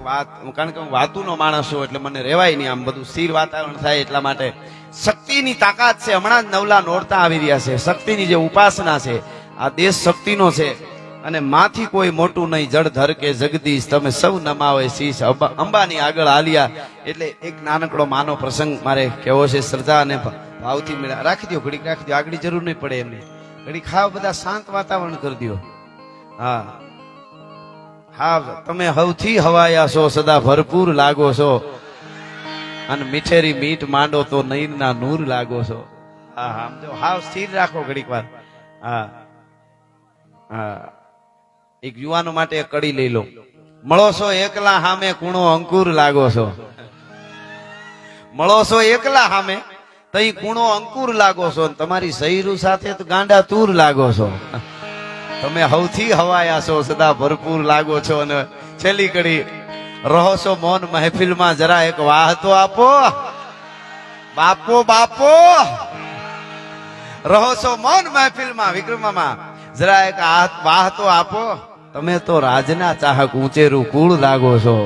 વાત, કારણ કે હું વાતુનો માણસ છું એટલે મને રહેવાય નહીં, આમ બધું સ્થિર વાતાવરણ થાય એટલા માટે. શક્તિની તાકાત છે. હમણાં જ નવલા નોરતા આવી રહ્યા છે. શક્તિની જે ઉપાસના છે આ દેશ શક્તિનો છે અને માથી કોઈ મોટું નહીં, જળધર કે જગદીશ તમે સૌ નમાવે શીશ અંબાની આગળ આલિયા. એટલે એક નાનકડો માનો પ્રસંગ મારે કહેવો છે, શ્રદ્ધા અને ભાવથી મેળા. રાખી દો ઘડીક, રાખી દો, આગળ જરૂર નહીં પડે એમને. ઘડીક ખાવ, બધા શાંત વાતાવરણ કરી દો. હા હા, તમે હવથી હવાયા છો, સદા ભરપૂર લાગો છો અને મીઠેરી મીઠ માંડો તો નૈનના નૂર લાગો છો. હા હા, જો હાવ સ્થિર રાખો ઘડીક વાર. હા હા, એક યુવાનો માટે એક કડી લઈ લો. મળો છો એકલા હામે કૂણો અંકુર લાગો છો. મળો છો એકલા હામે તઈ કૂણો અંકુર લાગો છો, તમારી સૈરું સાથે તો ગાંડા તૂર લાગો છો. તમે હવથી હવાયા છો, સદા ભરપૂર લાગો છો. અને છેલ્લી કડી, રહો છો મૌન મહેફિલમાં, જરા એક વાહ તો આપો બાપો બાપો. રહો છો મૌન મહેફિલમાં વિક્રમમાં, જરા એક વાહ તો આપો. તમે તો રાજના ચાહક ઊંચેરું કુળ લાગો છો.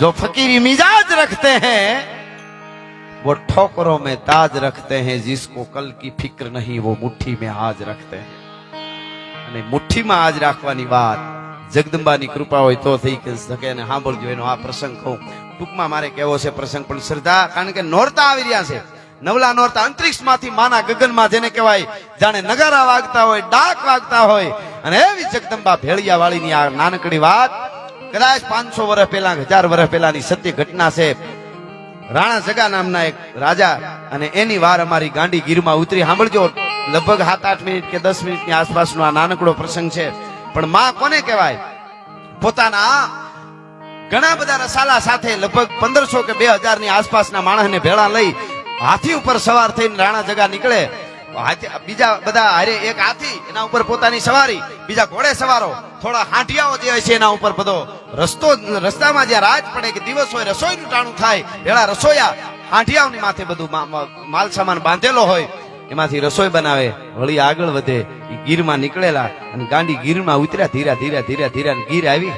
જો ફकीरी मिजाज रखते हैं वो ठोकरों में ताज रखते हैं, जिसको कल की फिक्र नहीं वो मुट्ठी में आज रखते हैं. અને મુઠ્ઠીમાં આજ રાખવાની વાત જગદંબાની કૃપા હોય તો થઈ શકે. અને સાંભળજો એનો આ પ્રસંગ કહું ટૂંકમાં મારે કેવો છે પ્રસંગ, પણ શ્રદ્ધા, કારણ કે નોરતા આવી રહ્યા છે. નવલા નોરતા અંતરિક્ષમાંથી માના ગગનમાં, જેને કહેવાય જાણે નગારા વાગતા હોય, ડાક વાગતા હોય, અને એવી જગદંબા ભેળિયા વાળીની આ નાનકડી વાત કદાચ 500 વર્ષ પહેલા, 1000 વર્ષ પહેલાની સત્ય ઘટના છે. રાણા જગા નામના એક રાજા અને એની વાર અમારી ગાંડી ગીરમાં ઉતરી. સાંભળજો, લગભગ 7-8 મિનિટ કે 10 મિનિટની આસપાસનો આ નાનકડો પ્રસંગ છે. પણ માં કોને કહેવાય? પોતાના ઘણા બધા રસાલા સાથે લગભગ 1500 કે 2000 ની આસપાસના માણસને ભેળા લઈ હાથી ઉપર સવાર થઈને રાણા જગા નીકળે. બીજા બધા હારે એક હાથી, એના ઉપર પોતાની સવારી, બીજા ઘોડે સવારો, થોડા હાંઠિયાઓ જે હોય છે એના ઉપર બધો રસ્તામાં જ્યાં રાત પડે કે દિવસ હોય, રસોઈનું ટાણું થાય, ભેળા રસોયા હાંઠિયાઓની માથે બધું માલ સામાન બાંધેલો હોય, એમાંથી રસોઈ બનાવે, વળી આગળ વધે. એ ગીરમાં નીકળેલા અને ગાંડી ગીરમાં ઉતર્યા. ધીરા ધીરા ધીરા ધીરા ગીર આવી.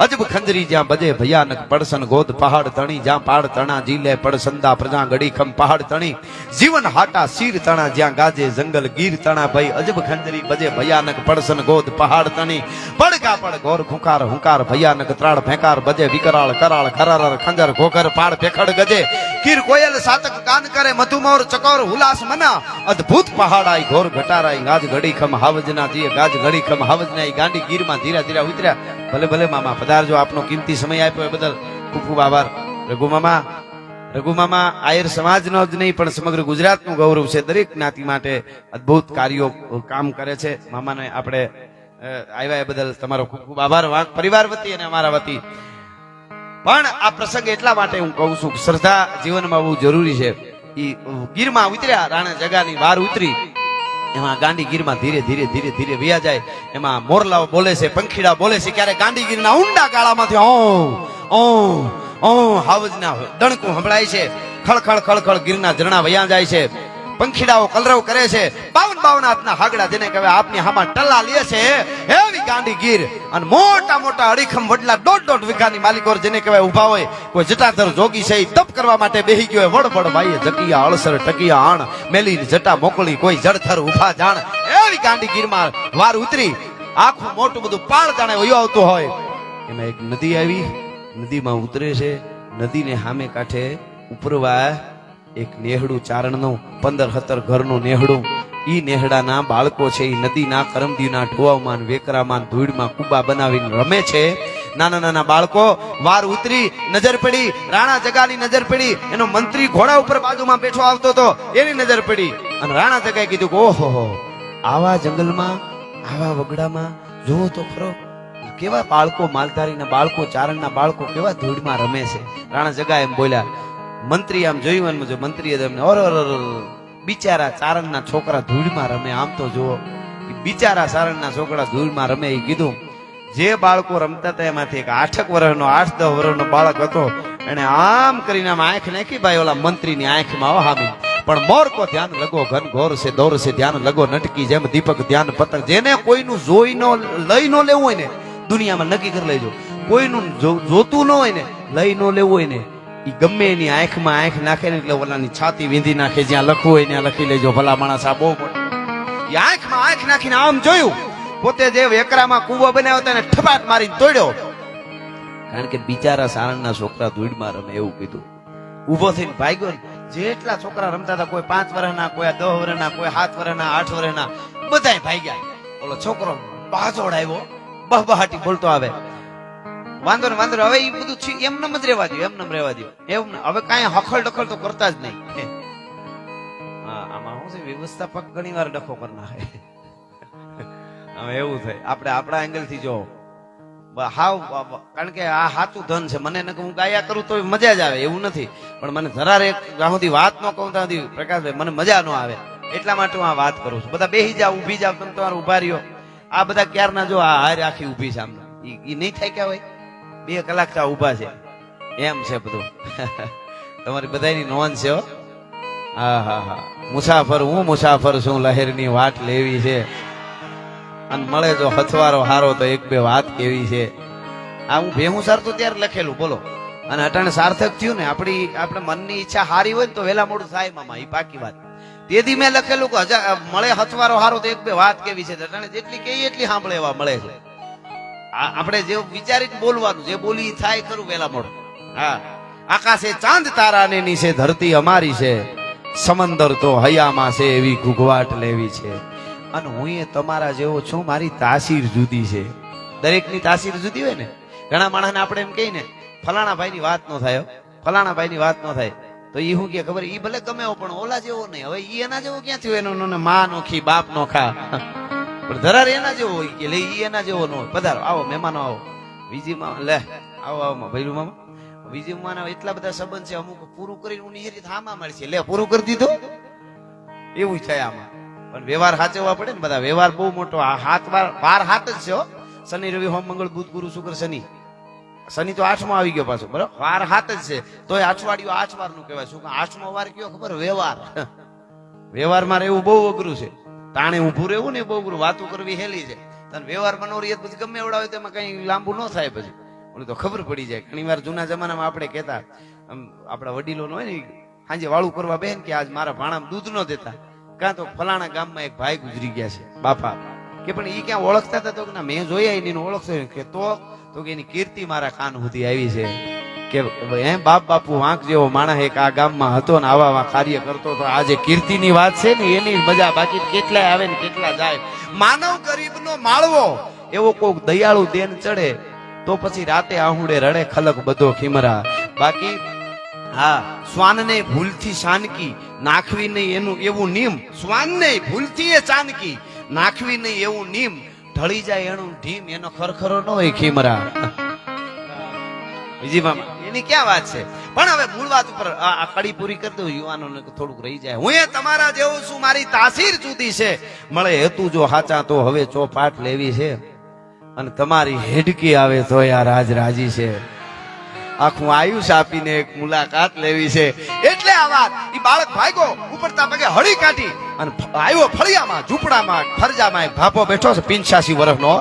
અજબ ખંજરી જ્યાં બજે ભયાનક પડસન ગોદ પહાડ તણી, જ્યાં પાડ તણા જીલે પડસંદા પ્રજા ગડી ખમ પહાડ તણી, જીવન હાટા શીર તણા, જ્યાં ગાજે જંગલ ગીર તણા. ભાઈ અજબ ખંજરી બજે ભયાનક પડસન ગોદ પહાડ તણી, પડકા પડ ઘોર ખુંકાર હુંકાર ભયાનક ત્રાળ ફેંકાર, બજે વિકરાળ કરાળ ખરાર ખંજર ઘોઘર પાડ પેખડ ગજે, કીર કોયલ સાતક કાન કરે, મધુમોર ચકોર હુલાસ મના, અદ્ભુત પહાડાઈ ઘોર ઘટારાઈ, ગાજ ઘડી ખમ હાવજના જીએ ગાજ ઘડી ખમ હાવજના. ગાંડી ગીરમાં ધીરા ધીરા ઉતર્યા. ભલે ભલે મામા પધારજો, આપનો કિંમતી સમય આપ્યો એ બદલ ખૂબ ખૂબ આભાર. રઘુ મામા આયર સમાજનો જ નહીં પણ સમગ્ર ગુજરાતનું ગૌરવ છે. દરેક જ્ઞાતિ માટે અદ્ભુત કાર્યો કામ કરે છે. મામાને આપણે આવ્યા એ બદલ તમારો ખૂબ ખૂબ આભાર, પરિવાર વતી અને અમારા વતી. પણ આ પ્રસંગ એટલા માટે હું કહું છું કે શ્રદ્ધા જીવનમાં બહુ જરૂરી છે. એ ગીરમાં ઉતર્યા, રાણા જગાની વાર ઉતરી, એમાં ગાંડી ગીરમાં ધીરે ધીરે ધીરે ધીરે વ્યા જાય. એમાં મોરલાઓ બોલે છે, પંખીડા બોલે છે, ક્યારે ગાંડી ગીરના ઊંડા ગાળામાંથી ઓ ઓ હાવજના ડણકું સંભળાય છે. ખળખળ ખળખળ ગીરના ઝરણા વયા જાય છે. પંખીડાઓ કલરવ કરે છે. 52 હાથના હાગડા, જેને કહેવાય આપની હામાં ટલ્લા લે છે એવી ગાંડી ગીર. અને મોટા મોટા અડીખમ વડલા 1.5 વીઘાની માલિકો, જેને કહેવાય ઉભા હોય. કોઈ જટાધર જોગી છે તપ કરવા માટે બેહી ગયો, વડવડ ભાઈએ જકિયા અળસર ટકિયા આણ, મેલી જટા મોકલી કોઈ જળથર ઉભા જાણ. એવી ગાંડી ગીરમાં વાર ઉતરી. આખું મોટું બધું પાળ જાણે વયો આવતો હોય. એમાં એક નદી આવી, નદીમાં ઉતરે છે. નદીને સામે કાંઠે ઉપરવા એક નેહડું ચારણનું 15-17 ઘરનું નેહડું. ઈ નેહડાના બાળકો છે એ નદીના કરમદીના ઢોવામાં વેકરામાં ધૂળમાં કુબા બનાવીને રમે છે. નાના નાના બાળકો. વાર ઉતરી, નજર પડી, રાણા જગાની નજર પડી. એનો મંત્રી ઘોડા ઉપર બાજુમાં બેઠો આવતો હતો, એની નજર પડી. અને રાણા જગાએ કીધું કે ઓહો, આવા જંગલમાં, આવા વગડામાં જોવો તો ખરો કેવા બાળકો, માલધારીના બાળકો, ચારણના બાળકો કેવા ધૂળમાં રમે છે. રાણા જગા એમ બોલ્યા. મંત્રી આમ જોયું, જો મંત્રીએ તમને બિચારા ચારણના છોકરા ધૂળમાં રમે, આમ તો જુઓ બિચારા ચારણના છોકરા ધૂળમાં રમે. એ કીધું જે બાળકો રમતા હતા એમાંથી એક 8 વર્ષનો 8-10 વર્ષનો બાળક હતો, એને આમ કરીને આમ આંખ નાખી ભાઈ ઓલા મંત્રીની આંખમાં હામી. પણ મોર કો ધ્યાન લગો ઘન ઘોર સે દોર સે ધ્યાન લગો નટકી, જેમ દીપક ધ્યાન પતંગ. જેને કોઈનું જોઈ નો લઈ નો લેવું હોય ને દુનિયામાં નક્કી કરી લેજો, કોઈનું જોતું ન હોય ને, લઈ ન લેવું હોય ને, એ ગમે એની આંખમાં આંખ નાખે ને એટલે ઓલાની છાતી વીંધી નાખે, જ્યાં લખવું હોય ત્યાં લખી લેજો. ભલા માણસ આ બહુ મોટો. એ આંખમાં આંખ નાખીને આમ જોયું, પોતે જે વેકરામાં કૂવો બનાવ્યો હતો એને ઠપાટ મારી તોડ્યો. કારણ કે બિચારા સારણના છોકરા ધૂળમાં રમે એવું કીધું. ઉભો થઈને ભાગ્યો ને, જેટલા છોકરા રમતા હતા, કોઈ 5 વર્ષના, કોઈ 10 વર્ષના, કોઈ 7 વર્ષના, 8 વર્ષના, બધાય ભાગ્યા. ઓલો છોકરો બાજોડ આવ્યો, બહબહાટી બોલતો આવે, વાંધો ને વાંધો, હવે એ બધું એમનેમ જ રહેવા દો, એમનેમ રહેવા દો, એવું હવે કાંઈ હખલ ડખલ તો કરતા જ નહીં. આમાં શું છે, વ્યવસ્થાપક ઘણી વાર ડખો કરી નાખે. હવે એવું થાય, આપણે આપણા એંગલ થી જો હાવ, કારણ કે આ હાચું ધન છે. મને હું ગાયા કરું તો મજા જ આવે એવું નથી, પણ મને જરા એક જ્યાં સુધી વાત ન કહું ત્યાં સુધી પ્રકાશભાઈ મને મજા ન આવે, એટલા માટે હું આ વાત કરું છું. બધા બેસી જાવ, ઊભી જાવ, તમે તમારે ઉભા રહ્યો. આ બધા ક્યારના જો આ હારે આખી ઊભી છે, આમ એ નહીં થાય કે હોય 2 કલાક ત્યાં ઉભા છે, એમ છે બધું. તમારી બધાની નોંધ છે. હા હા હા, મુસાફર હું મુસાફર છું, લહેરની વાટ લેવી છે, અને મળે જો હથવારો હારો તો 1-2 વાત કેવી છે. આ હું ભેહું સારતો ત્યારે લખેલું, બોલો. અને અટાણે સાર્થક થયું ને, આપણે મનની ઈચ્છા હારી હોય ને તો વેલા મોડું થાય મામા, એ પાકી વાત. તેથી મેં લખેલું કે મળે હથવારો હારો તો 1-2 વાત કેવી છે. અટાણે જેટલી કહીએ એટલી સાંભળે એવા મળે છે. આપણે જે વિચારીને બોલવાનું, જે બોલી થાય ખરું વેલા મોડું. હા, આકાશે ચાંદ તારા ને નીચે ધરતી અમારી છે, સમંદર તો હૈયામાં છે એવી ઘૂઘવાટ લેવી છે. અને હું એ તમારા જેવો છું, મારી તાસીર જુદી છે. દરેકની તાસીર જુદી હોય ને. ઘણા માણસને આપણે એમ કહીને ફલાણા ભાઈની વાત ન થાય, ફલાણા ભાઈની વાત ન થાય, તો એ શું કે ખબર, એ ભલે ગમે પણ ઓલા જેવો નહીં. હવે ઈ એના જેવો ક્યાંથી હોય? એનો માં નોખી, બાપ નોખા, પણ ધરાર એના જેવો હોય કે લે, ઈ એના જેવો ન હોય. પધારો, આવો મહેમાનો, આવો વિજીમાં, લે આવો આવો ભૈલું મામા. વિજીમાં એટલા બધા સંબંધ છે, અમુક પૂરું કરીને ઉની હામાં મળશે, લે પૂરું કરી દીધું, એવું થાય આમાં. પણ વ્યવહાર સાચવવા પડે ને બધા. વ્યવહાર બહુ મોટો. આ વાર હાથ જ છે. શનિ રવિ સોમ મંગળ બુધ ગુરુ શુક્ર શનિ. શનિ તો 8મો આવી ગયો પાછો, બરાબર. વાર હાથ જ છે, તોય અઠવાડિયું 8 વાર નું કહેવાય. શું 8મો વાર કયો ખબર? વ્યવહાર. વ્યવહારમાં રહેવું બહુ અઘરું છે. તાણે ઊભું રહેવું ને બહુ અઘરું, વાતું કરવી હેલી છે. તને વ્યવહાર મનોરિયત પછી ગમે એવડા હોય તેમાં કઈ લાંબુ ન થાય. પછી ઓલું તો ખબર પડી જાય. ઘણી વાર જૂના જમાનામાં આપણે કહેતા, આપણા વડીલો હોય ને, સાંજે વાળું કરવા બેન કે આજ મારા ભાણામાં દૂધ ન દેતા, કાં તો ફલાણા ગામમાં એક ભાઈ ગુજરી ગયા છે બાપા, કે પણ ઈ ક્યાં ઓળખતા હતા? તો કે ના, મેં જોયા એની ઓળખતો કે તો કે એની કીર્તિ મારા કાન સુધી આવી છે, કે હે બાપ બાપુ વાંક જેવો માણસ એક આ ગામમાં હતો ને આવા કાર્ય કરતો તો આજે કીર્તિની વાત છે ને એની મજા. બાકી કેટલાય આવે ને કેટલા જાય. માનવ ગરીબનો માળવો એવો કોક દયાળુ દેન ચડે તો પછી રાતે આહુડે રડે ખલક બધો ખીમરા. બાકી હા, શ્વાનને ભૂલથી શાનકી નાખવી નહીં એનું એવું નિયમ. શ્વાનને ભૂલથી એ ચાનકી નાખવી નહીં એવું નિયમ. ઢળી જાય એનું ઢીમ, એનો ખરખરો ન હોય ખીમરા. બીજી મામા એની ક્યાં વાત છે? પણ હવે મૂળ વાત ઉપર આ કડી પૂરી કરી દઉં, યુવાનોને થોડુંક રહી જાય. હું એ તમારા જેવું છું, મારી તાસીર જુદી છે. મળે હેતુ જો હાચા તો હવે ચોપાટ લેવી છે, અને તમારી હેડકી આવે તો આ રાજ રાજી છે. આખું આયુષ આપીને એક મુલાકાત લેવી છે. એટલે આ વાત ઈ બાળક ભાગ્યો ઉપરતા પગે હળી કાઢી અને આવ્યો ફળિયામાં, ઝૂંપડામાં, ફરજામાં એક ભાપો બેઠો છે 85 વર્ષનો.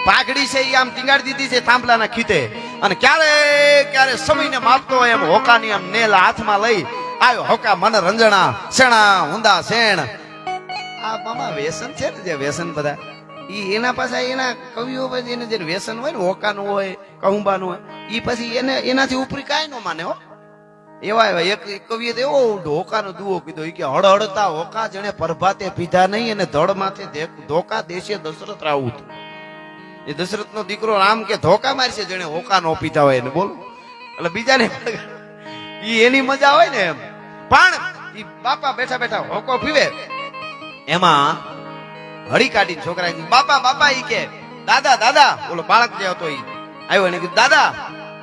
પાઘડી છે ઈ આમ ટીંગાડી દીધી છે થાંભલાના ખીતે, અને ક્યારે સમયને માપતો હોય એમ હોકાની આમ નેલ હાથમાં લઈ આવ્યો. હોકા મન રંજણા સેણા ઊંધા સેણ. આ મામા વ્યસન છે ને, જે વ્યસન બધા ઈ એના પાસે એના કવિઓ પછી એને જે વ્યસન હોય ને, હોકાનું હોય, કહુંબાનું હોય, ઈ પછી એને એનાથી ઉપરી કાંઈ ન માને. હો, એવા એવા એક કવિએ તો એવો હોકાનો દુઓ કીધો, ઈ કે હળહળતા હોકા જેને પ્રભાતે પીધા નહીં, અને ધડ માથે ધોકા દેશે દશરથ રાઉત. એ દશરથ નો દીકરો રામ કે ધોકા મારશે જેને હોકા નો પીધા હોય એને. બોલો, એટલે બીજાને ઈ એની મજા હોય ને એમ. પણ ઈ બાપા બેઠા બેઠા હોકો પીવે, એમાં હળી કાઢીને છોકરા બાપા બાપા ઈ કે દાદા દાદા. બોલો, બાળક જે હતો ઈ આવ્યો, એને કીધું દાદા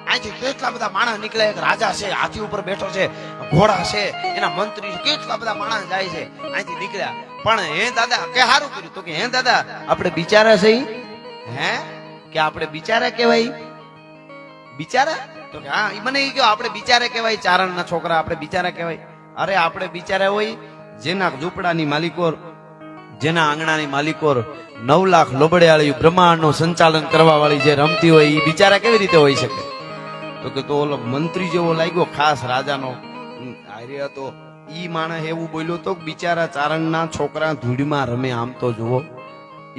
અહીંથી કેટલા બધા માણસ નીકળે, એક રાજા છે હાથી ઉપર બેઠો છે, ઘોડા છે, એના મંત્રી છે, કેટલા બધા માણસ જાય છે અહીંથી નીકળ્યા. પણ હે દાદા, કે સારું કર્યું. તો કે હે દાદા આપણે બિચારા છે. હે કે આપણે બિચારા કહેવાય? બિચારા? તો કે હા. મને ઈ કહ્યું આપણે બિચારા કહેવાય, ચારણના છોકરા આપણે બિચારા કહેવાય. અરે આપણે બિચારા હોય જેના ઝૂંપડાની માલિકો જેના આંગણાની માલિકો 9 લાખ લોબડિયાળી બ્રહ્માંડનું સંચાલન કરવા વાળી જે રમતી હોય એ બિચારા કેવી રીતે હોઈ શકે? તો કે તો ઓલો મંત્રી જેવો લાગ્યો ખાસ રાજાનો આર્ય હતો. ઈ માણસ એવું બોલ્યો તો બિચારા ચારણના છોકરા ધૂળમાં રમે આમ તો જુઓ.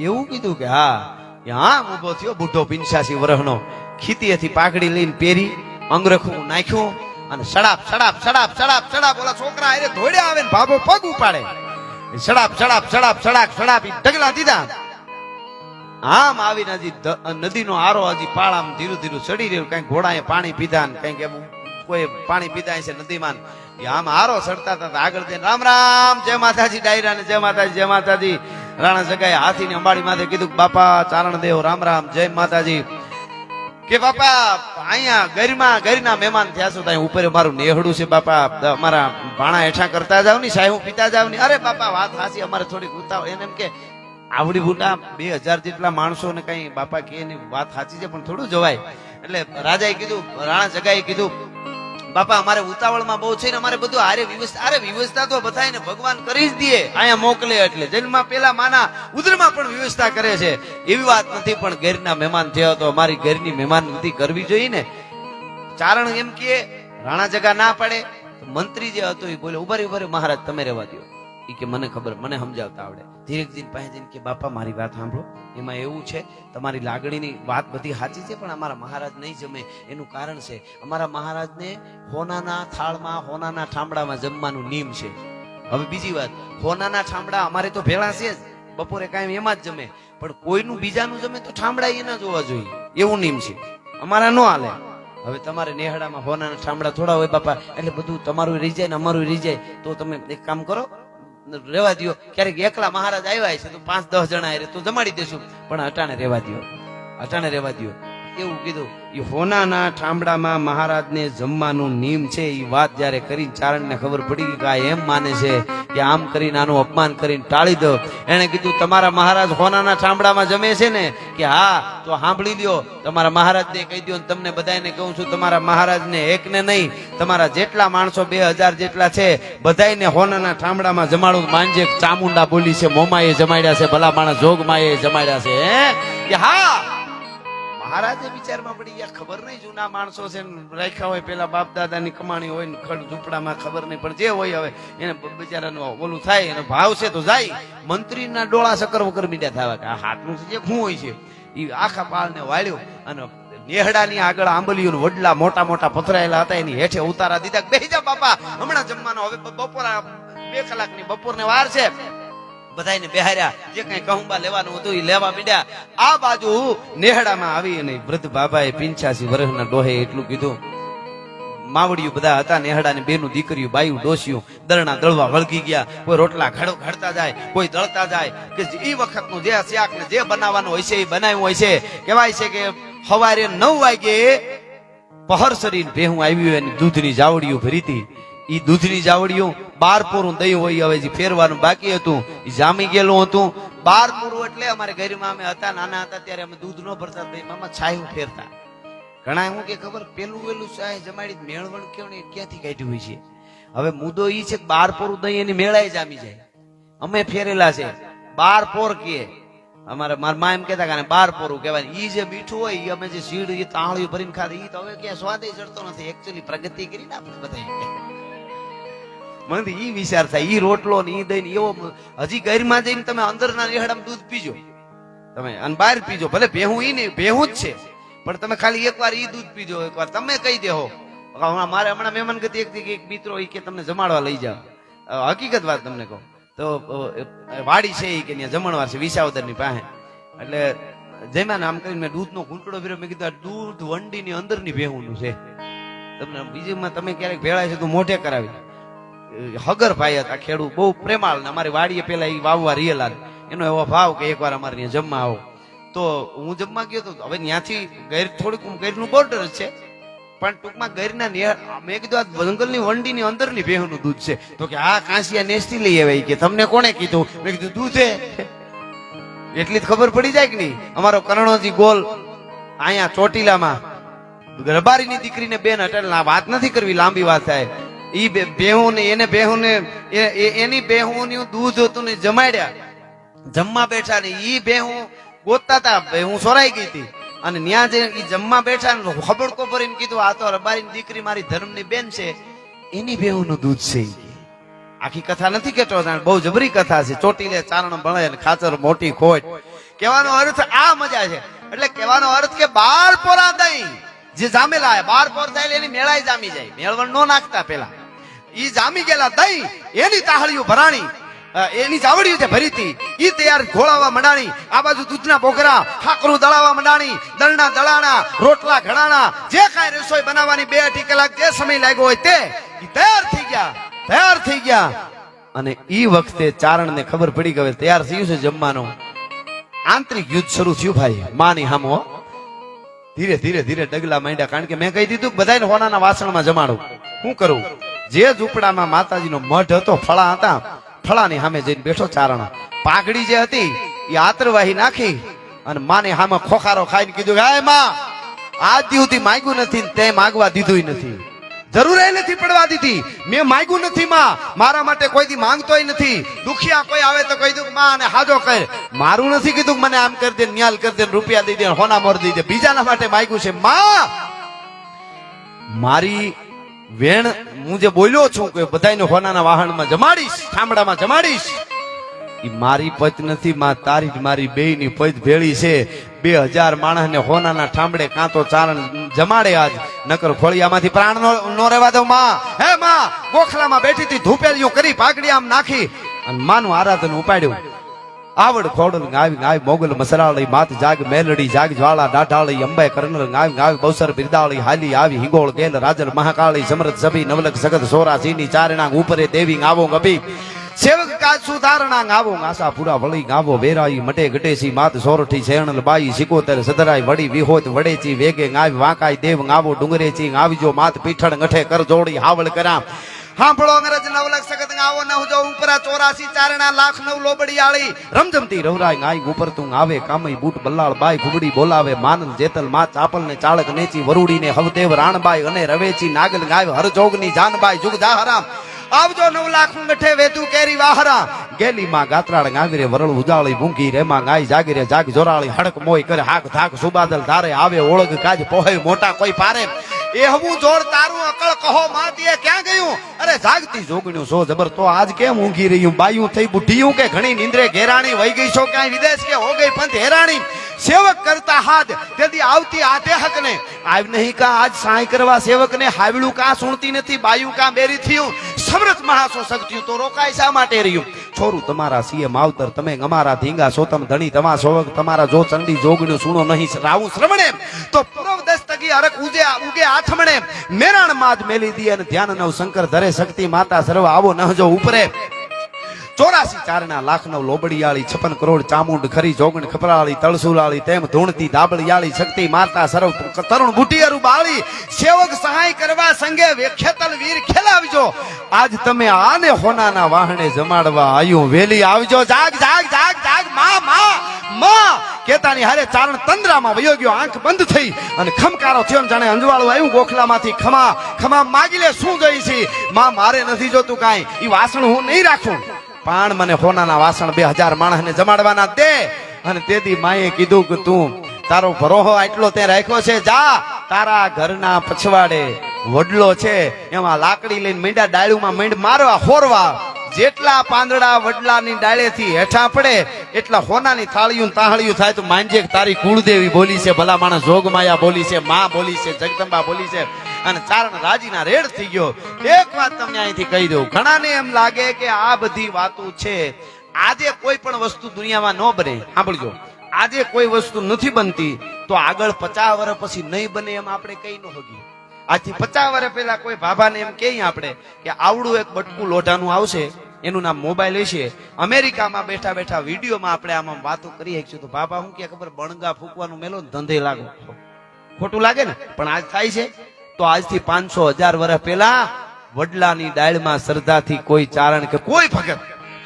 એવું કીધું કે હા ઉભો થયો બુઢો 85 વર્ષનો, ખીતીએથી પાઘડી લઈને પહેરી, અંગરખું નાખ્યું અને સડાપ સડાપ સડાપ સડાપ સડાપ ઓલા છોકરા આરે ધોડ્યા આવે ને ભાભો પગ ઉપાડે, સડાપ સડાપ સડાપ સડાપ સડાપ ઢગલા દીધા. આમ આવીને હજી નદીનો આરો હજી પાળામાં ધીરું ધીરું ચડી રહ્યું. કઈક ઘોડાએ પાણી પીધા ને કઈક એવું કોઈ પાણી પીધા છે નદીમાં. આમ આરો ચડતા હતા આગળ જઈને રામ રામ જય માતાજી ડાયરા ને જય માતાજી જય માતાજી. રાણા જગાએ હાથીની અંબાડી માથે કીધું બાપા ચારણ દેવ રામ રામ જય માતાજી. કે બાપા અહીંયા ગરીના મહેમાન થયા છો ત્યાં ઉપર મારું નેહડું છે બાપા, અમારા ભાણા હેઠા કરતા જાવ ની સાહેબ પીતા જાવ ની. અરે બાપા વાત હાચી, અમારે થોડીક ઉતાવ એને એમ કે આવડી બુટા 2000 જેટલા માણસો ને કઈ બાપા કે એની વાત સાચી છે પણ થોડું જવાય. એટલે રાજાએ કીધું, રાણા જગાએ કીધું બાપા અમારે ઉતાવળમાં બહુ છે ને અમારે બધું હારે વ્યવસ્થા. અરે વ્યવસ્થા તો બધાને ભગવાન કરી જ દે, અહીંયા મોકલે એટલે જન્મમાં પેલા માના ઉદરમાં પણ વ્યવસ્થા કરે છે એવી વાત નથી. પણ ઘરના મહેમાન થયો તો અમારી ઘરની મહેમાનગતિ કરવી જોઈએ ને. ચારણ એમ કે રાણા જગા ના પડે. મંત્રી જે હતો એ બોલે ઉભા ઉભા મહારાજ તમે રહેવા દો. એ કે મને ખબર, મને સમજાવતા આવડે. ધીરેકજી પાસે જઈને કે બાપા મારી વાત સાંભળો, એમાં એવું છે તમારી લાગણીની વાત બધી સાચી છે પણ અમારા મહારાજ નહીં જમે. એનું કારણ છે અમારા મહારાજને હોનાના થાળમાં હોનાના ઠામડામાં જમવાનું નિયમ છે. હવે બીજી વાત, હોનાના ઠામડા અમારે તો ભેળા છે જ, બપોરે કાયમ એમાં જ જમે. પણ કોઈનું બીજાનું જમે તો ઠામડા એના જોવા જોઈએ એવું નિયમ છે, અમારા નો હાલે. હવે તમારે નેહડામાં હોનાના ઠામડા થોડા હોય બાપા, એટલે બધું તમારું રહી જાય ને અમારું રહી જાય. તો તમે એક કામ કરો, રેવા દો. ક્યારેક એકલા મહારાજ આવ્યા છે તો 5-10 જણા તો જમાડી દેશું, પણ અટાણે રેવા દો, અટાણે રેવા દો એવું કીધું. એ હોનાના ઠામડામાં મહારાજને જમવાનું નિયમ છે એ વાત જયારે કરીને ચારણને ખબર પડી કે આ એમ માને છે કે આમ કરીને આનું અપમાન કરીને ટાળી દો. એને કીધું તમારા મહારાજ હોનાના ઠામડામાં જમે છે ને? કે હા. તો સાંભળી લ્યો, તમારા મહારાજને કહી દો. તમને બધાને કહું છું, તમારા મહારાજને એકને નહીં, તમારા જેટલા માણસો 2000 જેટલા છે બધાને હોનાના ઠામડામાં જમાડું. માંજે ચામુંડા બોલી છે, મોમાએ જમાડ્યા છે, ભલા માણસ જોગમાએ જમાડ્યા છે. કે હા મહારાજે વિચારમાં પડી ગયા, ખબર નહીં જૂના માણસો છે રાખ્યા હોય પેલા બાપ દાદા ની કમાણી હોય ને ખડ ઝૂંપડામાં ખબર નહીં, પણ જે હોય હવે એને બિચારાનું ઓલું થાય, એનો ભાવ છે તો જાય. મંત્રીના ડોળા સકર વકર મીડ્યા થવા કે આ હાથનું જે શું હોય છે એ આખા પાળને વાળ્યો અને નેહડાની આગળ આંબલીઓ વડલા મોટા મોટા પથરાયેલા હતા એની હેઠે ઉતારા દીધા. બેહી જા બાપા હમણાં જમવાનો, હવે બપોરા 2 કલાકની બપોરને વાર છે. બધાને બેહાર્યા, જે કઈ કહુંબા લેવાનું હતું એ લેવા મીડ્યા. આ બાજુ નેહડામાં આવી અને વૃદ્ધ બાબાએ 85 વર્ષના ડોહે એટલું કીધું. માવડિયું બધા હતા નેહડાની બેનું દીકરીઓ બાયું ડોસ્યું દળણા દળવા વળગી ગયા. કોઈ રોટલા ઘડતા જાય, કોઈ દળતા જાય. કે એ વખતનું જે શાક ને જે બનાવવાનું હોય છે એ બનાવ્યું હોય છે. કહેવાય છે કે સવારે 9 વાગે પહર સરીને ભેહું આવ્યું એની દૂધની જાવડીઓ ભરી હતી. ઈ દૂધની જાવડીઓ 12 પોરું દહીં હોય, હવે જે ફેરવાનું બાકી હતું એ જામી ગયેલું હતું. 12 પોરું એટલે અમારે ઘરમાં અમે હતા નાના હતા ત્યારે અમે દૂધ ન ભરતા, એમાં છાયું ફેરતા. ઘણા હું કે ખબર પેલું વેલું ચાય જમાડી મેળવણ કેવું ક્યાંથી કાઢ્યું હોય છે. હવે મુદ્દો ઈ છે કે 12 પોરું દહીં એની મેળાએ જામી જાય. અમે ફેરેલા છે 12 પોર કે અમારે મારા મા એમ કેતા કે 12 પોરું કહેવાય. ઈ જે મીઠું હોય એ અમે જે સીડ એ તાળીઓ ભરીને ખાધી ઈ તો હવે ક્યાં સ્વાદ ચડતો નથી. એકચ્યુઅલી પ્રગતિ કરીને આપણે બધા મને ઈ વિચાર થાય, ઈ રોટલો ને ઈ દહીં એવો. હજી ઘરમાં જઈને તમે અંદરના રેહડામાં દૂધ પીજો તમે અને બહાર પીજો, ભલે ભેહું ઈ નહીં ભેહું જ છે પણ તમે ખાલી એકવાર ઈ દૂધ પીજો. એકવાર તમે કહી દેહો મારે હમણાં મહેમાન ગતિ એક મિત્રો ઈ કે તમને જમાડવા લઈ જાવ. હકીકત વાત તમને કહું તો વાડી છે ઈ કે ત્યાં જમણવાર છે વિસાવદર ની પાસે. એટલે જેમાં આમ કરીને મેં દૂધ નો ઘૂંટડો ભર્યો. મેં કીધું દૂધ વંડી ની અંદર ની ભેહું નું છે. તમને બીજું તમે ક્યારેક ભેળાય છે તો મોઢે કરાવી. હગર ભાઈ હતા ખેડૂત, બહુ પ્રેમાળ. અમારી વાડીએ પેલા એ વાવવા રિયેલા, એનો એવો ભાવ કે એકવાર અમારે ત્યાં જમવા આવો. તો હું જમવા ગયો તો હવે ત્યાંથી ગેર થોડીક ગેરનું બોર્ડર જ છે પણ ટૂંકમાં ગેરના મેં કીધું આ જંગલની વંડીની અંદરની ભેહુનું દૂધ છે. તો કે આ કાંસિયા નેસ્તી લઈ આવે કે તમને કોણે કીધું? મેં કીધું દૂધ છે. એટલી જ ખબર પડી જાય કે નહીં. અમારો કરણોજી ગોલ અહીંયા ચોટીલામાં રબારીની દીકરીને બેન અટલ, વાત નથી કરવી લાંબી વાત થાય. ઈ બેહું ને એને બેહું ને એની બેહું દૂધ હતું ને જમાડ્યા જમવા બેઠા ને ઈ બે હું ગોતતા હતા, હું સોરાઈ ગઈ હતી અને ન્યા જે ઈ જમવા બેઠા ને ખબડકો ભરીને કીધું આ તો રબારીની દીકરી મારી ધર્મની બેન છે, એની બેહુનું દૂધ છે. આખી કથા નથી કેતો, બહુ જબરી કથા છે. ચોટીલે ચારણ ભણે ને ખાચર મોટી ખોટ. કહેવાનો અર્થ આ મજા છે. એટલે કહેવાનો અર્થ કે 12 પોરા દહીં જે જામેલા 12 પોર થાય એની મેળાઈ જામી જાય. મેળવણ નો નાખતા પેલા ઈ જામી ગયેલા દહીં એની તાહળીઓ ભરાણી, એની ચાવડીઓ તે ભરી હતી, ઈ તૈયાર ઘોળાવા મંડાણી. આ બાજુ દૂધના બોકરા ઠાકરું દળાવા મંડાણી, દળના દળાણા, રોટલા ઘડાણા, જે કાંઈ રસોઈ બનાવવાની 2-2.5 કલાક જે સમય લાગ્યો હોય તે તૈયાર થઈ ગયા. અને ઈ વખતે ચારણ ને ખબર પડી કે તૈયાર થયું છે જમવાનું. આંતરિક યુદ્ધ શરૂ થયું ભાઈ માની હામો. ધીરે ધીરે ધીરે ડગલા માંડ્યા, કારણ કે મેં કહી દીધું બધાને હોનાના વાસણમાં જમાડું. શું કરું? જે ઝૂંપડામાં માતાજીનો મઢ હતો, ફળા હતા, ફળાની સામે જઈને બેઠો ચારણ. પાઘડી જે હતી એ આતરવાહી નાખી અને માને સામે ખોખારો ખાઈને કીધું કે હાય માં, આજ સુધી માંગ્યું નથી તે માંગવા દીધું નથી, જરૂર નથી પડવા દીધી, મેં માંગ્યું નથી માં, મારા માટે કોઈ દી માંગતોય નથી. દુખિયા કોઈ આવે તો કહી દઉં માં અને હાજો કર, મારું નથી કીધું મને આમ કરી દે, ન્યાલ કરી દે, રૂપિયા દઈ દે, હોના મોર દઈ દે, બીજાના માટે માંગ્યું છે. માં મારી વેણ હું જે બોલ્યો છું કે બધાને હોનાના વાહનમાં જમાડીશ, ઠામડામાં જમાડીશ, ઈ મારી પત નથી માં, તારી જ મારી બેયની પત ભેળી છે. 2000 માણસને હોનાના ઠામડે કાં તો ચારણ જમાડે આજ, નકર ખોળિયામાંથી પ્રાણ નો રહેવા દઉં માં. હે માં, ગોખલામાં બેઠી હતી, ધૂપેલીઓ કરી, પાઘડી આમ નાખી અને માનું આરાધન ઉપાડ્યું. આવડ ખોડલ ગાવી મોગલ મસરાળી, માત જાગ મેલડી, જાગ જ્વાળા ડાઢાળી, અંબે કરનલ ગાવી બૌસર બિરદાળી, હાલી આવી હિંગોળ ગેલ રાજલ મહાકાળી, સમરથ સભી નવલક સગત સોરાસીની, ચારણા ઉપરે દેવી આવો ગભી, સેવક કાજ સુધારણા ગાવો, આશા પૂરા વળી ગાવો, વેરાઈ મટે ગટેસી, માત સોરઠી શેણલ બાઈ, સિકોતર સદરાઈ વડી વિહોત વડેચી, વેગે ગાવી વાંકાઈ દેવ ગાવો, ડુંગરેચી આવજો, માત પીઠળ ગઠે કર જોડી હાવળ કરા. સાંભળો અંગ્રેજ નવલક સગત ગાવો, નવજો ઉપરા 84 ચારણા લાખ 9 લોબડીયાળી, રમજમતી રવરાઈ ગાય ઉપર તું આવે, કામઈ બૂટ બલ્લાળ બાઈ ફુગડી બોલાવે, માનલ જેતલ માં ચાપલ ને ચાળક નેચી, વરુડી ને હવદેવ રાણબાઈ અને રવેચી, નાગલ ગાય હરજોગની જાનબાઈ, જુગ જાહરામ આવજો 9 લાખ ગઠે વેતુ કેરી વાહરા, ગેલી માં ગાત્રાળ ગાવી રે વરળ ઉજાળી, ભૂંગી રે માં ગાય જાગી રે જાગ જોરાળી, હડક મોય કરે હાક ધાક સુબાદલ ધારે, આવે ઓળખ કાજ પોહે મોટા કોઈ પારે, એ હવું જોડ તારું અકળ કહો માતીએ ક્યાં ગયું? અરે જાગતી જોગણ્યું સો જબર, તો આજ કેમ ઊંઘી રહ્યું? બાયું થઈ બુઢિયું કે ઘણી નિંદ્રે ઘેરાણી, વહી ગઈ છો ક્યાંય વિદેશ કે હો ગઈ પંથ હેરાણી, સેવક કરતા હાથ તેથી આવતી આતે હક ને આવ નહીં કા આજ સાય કરવા સેવક ને, હાવડું કા સુણતી નથી, બાયું કા બેરી થયું, સમરથ મહાસો શક્તિયું તો રોકાય શા માટે રહ્યું? છોરું તમારા સીએ માવતર, તમે અમારા ધીંગા સોતમ ધણી, તમા સોવક તમારા જો ચંડી જોગણ્યું સુણો નહીં રાવું શ્રવણે, તો પૂર્વ દસ્તગી હરક ઉગે આઠમણે, મેરાણ માજ મેલી દી અને ધ્યાન નવ શંકર ધરે શક્તિ માતા સર્વ આવો નહજો ઉપરે. 84 ચારણા લાખ 9 લોબડીયાળી, 56 કરોડ ચામુંડ ખરી જોગણ ખપરાળી, તળસુલાળી તેમ ધૂણતી દાબળિયાળી, શક્તિ મારતા સર્વ તરુણ બુટિયરું બાળી, સેવક સહાય કરવા સંગે વેખેતલ વીર ખેલાવજો, આજ તમે આને હોનાના વાહણે જમાડવા આયું, વેલી આવજો, જાગ જાગ જાગ જાગ માં માં માં કેતાની હારે ચારણ તંદ્રામાં વયો ગયો, આંખ બંધ થઈ અને ખમકારો થયો, જાણે અંજવાળું આવ્યું ગોખલામાંથી, ખમા ખમા માગી લે, શું જોઈ છે માં? મારે નથી જોતું કાંઈ, ઈ વાસણ હું નહીં રાખું, પણ મને હોનાના વાસણ 2000 માણસને જમાડવાના દે. અને તેથી માએ કીધું કે તું તારો ભરોહો આટલો તે રાખ્યો છે, જા તારા ઘરના પછવાડે વડલો છે એમાં લાકડી લઈને મીંડા ડાળુમાં મીંડ મારવા હોરવા, જેટલા પાંદડા વડલાની ડાળેથી હેઠા પડે એટલા હોનાની થાળીયું તાહળિયું થાય. તો માંજે તારી કુળદેવી બોલી છે, ભલા માણસ જોગમાયા બોલી છે, માં બોલી છે, જગદંબા બોલી છે. અને ચારણ રાજીના રેડ થઈ ગયો. એક વાત તમને અહીંથી કહી દઉં, ઘણાને એમ લાગે કે આ બધી વાતો છે, આજે કોઈ પણ વસ્તુ દુનિયામાં ન બને. સાંભળજો, આજે કોઈ વસ્તુ નથી બનતી તો આગળ 50 વર્ષ પછી નહીં બને એમ આપણે કઈ ન હોગી. આજથી 50 વર્ષ પહેલા કોઈ ભાભાને એમ કહીએ આપણે કે આવડું એક બટકું લોઢાનું આવશે, એનું નામ મોબાઈલ હશે, અમેરિકામાં બેઠા બેઠા વિડીયોમાં આપણે આમાં વાતો કરી શકીશું, તો બાબા શું કે ખબર, બણગા ફૂકવાનું મેલો ધંધે લાગો. ખોટું લાગે ને? પણ આજ થાય છે. તો આજથી 500-1000 વર્ષ પહેલા વડલાની ડાળમાં શ્રદ્ધાથી કોઈ ચારણ કે કોઈ ભગત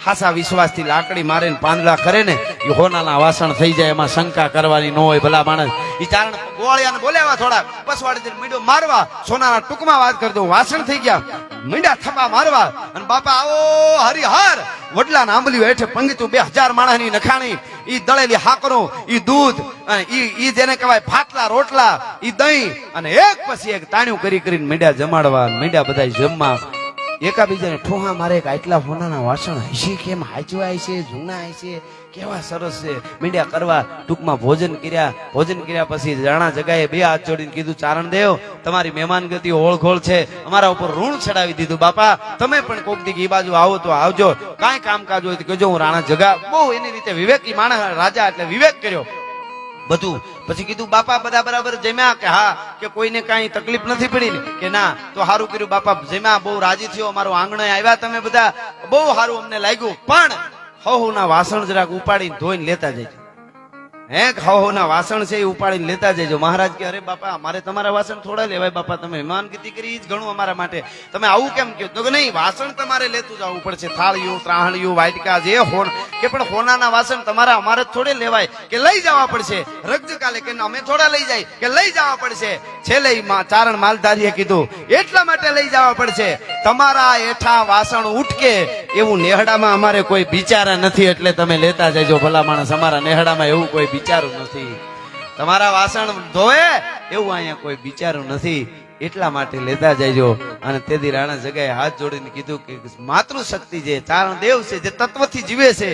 હાસા વિશ્વાસથી લાકડી મારે ને પાંદડા કરે ને એ હોનાના વાસણ થઈ જાય, એમાં શંકા કરવાની ન હોય. ભલા માણસ ઈ ચારણ ગોળિયાને બોલાવ્યા, થોડા પસવાડી મીંડો મારવા, સોનાના ટૂંકમાં વાત કરી દઉં, વાસણ થઈ ગયા, મીંડા થપા મારવા, અને બાપા આવો હરિહર વડલા આંબલીઓ હેઠે પંગીતું 2000 માણસની નખાણી, ઈ દળેલી હાકરો, ઈ દૂધ, અને ઈ જેને કહેવાય ફાટલા રોટલા, ઈ દહીં, અને એક પછી એક તાણ્યું કરી કરીને મીંડા જમાડવા, મીંડા બધા જમવા. એકાબીજાને ઠોહા મારે કે આટલા હોનાના વાસણ હશે, કેમ હાચવાય છે, જૂના છે, કેવા સરસ છે, મીંડ્યા કરવા. ટૂંકમાં ભોજન કર્યા પછી રાણા જગાએ 2 હાથ જોડીને કીધું, ચારણ દેવ તમારી મહેમાનગતિ ઓળખોળ છે, અમારા ઉપર ઋણ ચડાવી દીધું. બાપા તમે પણ કોક દી ઈ બાજુ આવો તો આવજો, કાંઈ કામકાજ હોય તો કહેજો. હું રાણા જગા બહુ એની રીતે વિવેકી માણસ, રાજા એટલે વિવેક કર્યો બધું. પછી કીધું બાપા બધા બરાબર જમ્યા કે હા, કે કોઈને કાંઈ તકલીફ નથી પડી ને કે ના, તો સારું કર્યું બાપા, જમ્યા, બહુ રાજી થયો, અમારું આંગણે આવ્યા તમે બધા, બહુ સારું અમને લાગ્યું, પણ હવના વાસણ જરાક ઉપાડીને ધોઈને લેતા જજો. હવના વાસણ છે એ ઉપાડીને લેતા જજો. મહારાજ કે અરે બાપા અમારે તમારા વાસણ થોડા લેવાય બાપા, તમે મહેમાનગતિ કરી જ ઘણું અમારા માટે, તમે આવું કેમ કહો? તો નહીં, વાસણ તમારે લેતું જવું પડશે, થાળીઓ, ત્રાહણીઓ, વાટકા જે હોન કે પણ હોનાના વાસણ તમારા અમારે થોડે લેવાય, કે લઈ જવા પડશે. રગજ કાલે કે અમે થોડા લઈ જાય, કે લઈ જવા પડશે. છેલ્લે ચારણ માલધારીએ કીધું એટલા માટે લઈ જવા પડશે, તમારા એઠા વાસણ ઉઠકે એવું નેહડામાં અમારે કોઈ બિચારા નથી, એટલે તમે લેતા જજો. ભલા માણસ અમારા નેહડામાં એવું કોઈ બિચારું નથી, તમારા વાસણ ધોવે એવું અહીંયા કોઈ બિચારું નથી, એટલા માટે લેતા જજો. અને તેથી રાણા જગાએ હાથ જોડીને કીધું કે માતૃશક્તિ જે ચારણ દેવ છે, જે તત્વથી જીવે છે,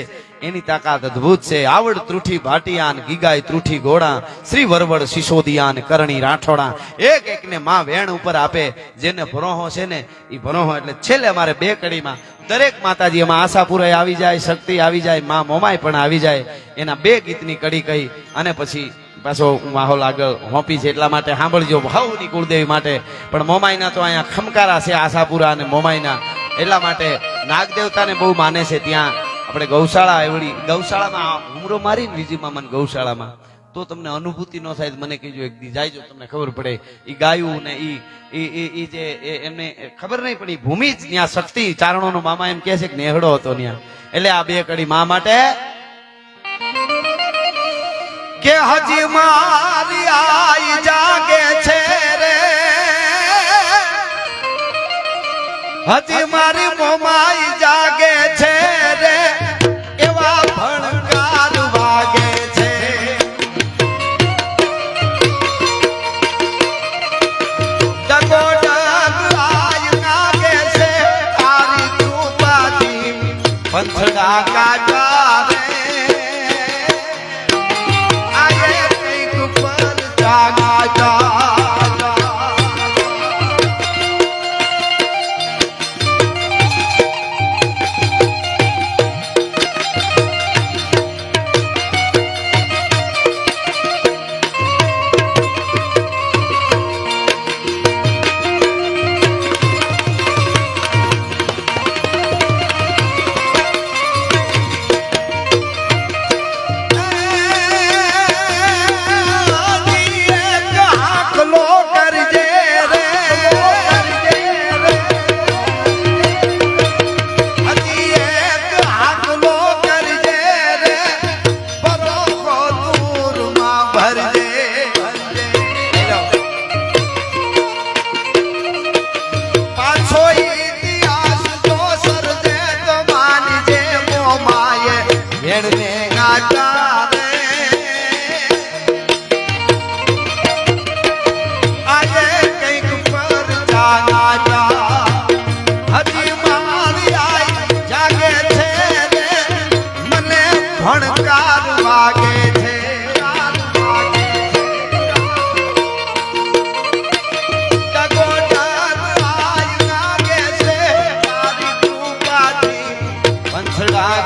એની તાકાત અદ્ભુત છે. આવડ ત્રુઠી ભાટિયાન, ગીગાય ત્રુઠી ઘોડા, શ્રી વરવડ સિસોદિયાન, કરણી રાઠોડા. એક એકને માં વેણ ઉપર આપે. જેને ભરોહો છે ને એ ભરોહો, એટલે છેલ્લે અમારે 2 કડીમાં દરેક માતાજી, એમાં આશાપુરાય આવી જાય, શક્તિ આવી જાય, માં મોમાય પણ આવી જાય. એના 2 ગીતની કડી કહી અને પછી પાછો માહોલ આગળ હોપી છે, એટલા માટે સાંભળજો. ભાવની કુળદેવી માટે પણ મોમાઈના તો અહીંયા ખમકારા છે, આશાપુરા અને મોમાઈના, એટલા માટે નાગદેવતાને બહુ માને છે. ત્યાં આપણે ગૌશાળા, એવડી ગૌશાળામાં હુમરો મારીને વિજય મામાને ગૌશાળામાં, તો તમને અનુભૂતિ ન થાય મને કહેજો, એક દી જાયજો, તમને ખબર પડે. ઈ ગાયું ને ઈ જે એમને ખબર નહીં પણ ઈ ભૂમિ જ ત્યાં શક્તિ, ચારણોનો મામા એમ કહે છે કે નેહડો હતો ત્યાં. એટલે આ 2 કડી મા માટે કે હજી મારી આઈ જાગે છે રે, હજી મારી મોમાઈ જાગે છે રે, એવા ભણકાર વાગે છે. પંથડા કાઢવા રે, આયે કંઈક પર જાગા. ભણકાર વાગે છે, પંથડા